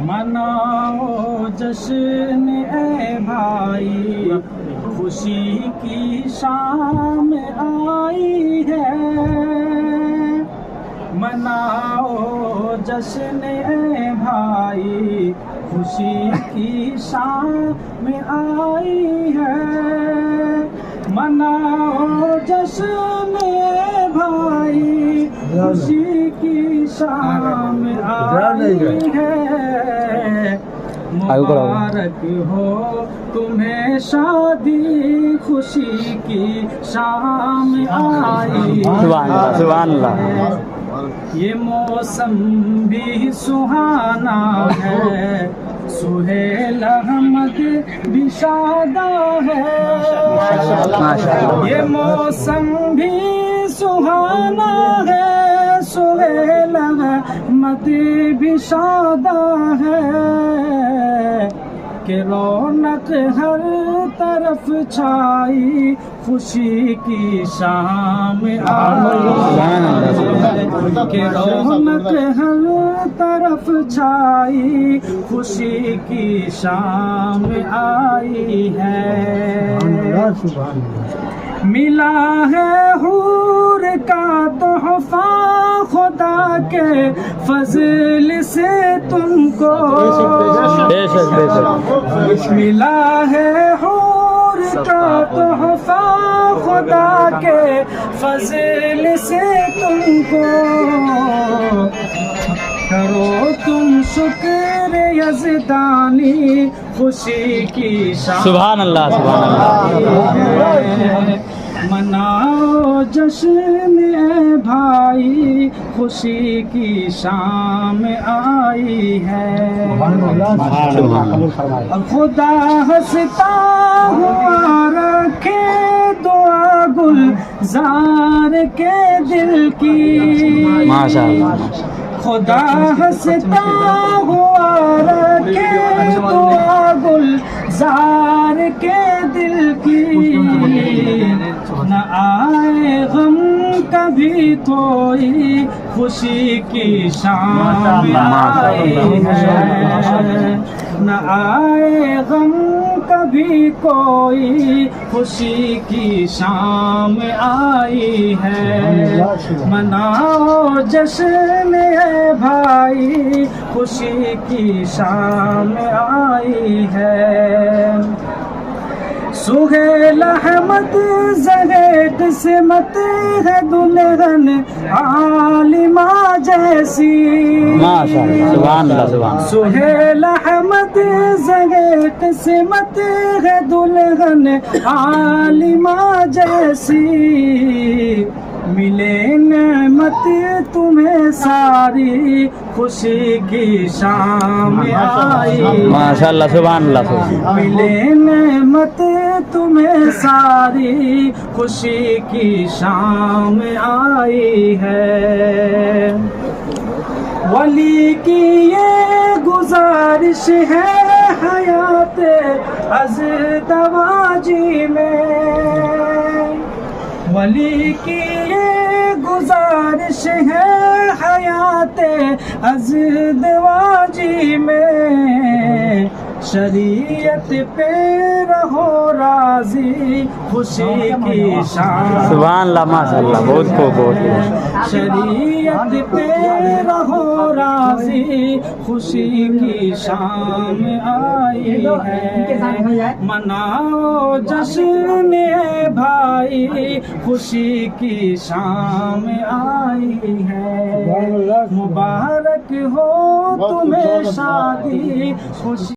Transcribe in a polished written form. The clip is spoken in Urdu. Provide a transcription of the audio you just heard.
مناؤ جشن اے بھائی، خوشی کی شام آئی ہے۔ مناؤ جشن اے بھائی، خوشی کی شام آئی ہے۔ مناؤ جشن اے بھائی، خوشی کی شام آئی ہے۔ مبارک ہو تمہیں شادی، خوشی کی شام آئی ہے۔ سبحان اللہ۔ یہ موسم بھی سہانا ہے، سہیل احمد بھی شاداں ہے۔ یہ موسم بھی سہانا ہے، سہیل احمد بھی شاداں ہے۔ کہ رونق ہر طرف چھائی، خوشی کی شام آئی ہے۔ کہ رونق ہر طرف چھائی، خوشی کی شام آئی ہے۔ ملا ہے حور کا تحفہ خدا کے فضل سے تم کو۔ ملا ہے حور کا تحفہ خدا کے فضل سے تم کو۔ کرو تم شکر یزدانی، خوشی کی شام۔ سبحان اللہ، سبحان اللہ۔ مناؤ جشن اے بھائی، خوشی کی شام آئی ہے۔ خدا ہنستا ہوا رکھے دعا گلزار کے دل کی۔ خدا ہنستا ہوا رکھے دعا گلزار کے دل کی۔ نہ آئے غم کبھی کوئی، خوشی کی شام آئی ہے۔ نہ آئے غم کبھی کوئی، خوشی کی شام آئی ہے۔ مناؤ جشن اے بھائی، خوشی کی شام آئی ہے۔ سہیل احمد زرے قسمت ہے دلہن عالمہ جیسی۔ سہیل احمد زرے قسمت ہے دلہن عالمہ جیسی۔ ملے نعمت تمہیں ساری، خوشی کی شام آئی ہے۔ ماشاء اللہ، سبحان اللہ۔ ملے نعمت تمہیں ساری، خوشی کی شام آئی ہے۔ ولی کی یہ گزارش ہے حیات ازدواجی میں۔ ولی کی یہ گزارش ہے حیات ازدواجی میں۔ شریعت پہ رہو راضی، خوشی کی شام۔ سبحان اللہ، ماشاء اللہ، بہت خوب، بہت خوب۔ شریعت پہ رہو راضی، خوشی کی شام آئی ہے۔ مناؤ جشن اے بھائی، خوشی کی شام آئی ہے۔ مبارک ہو تمہیں شادی، خوشی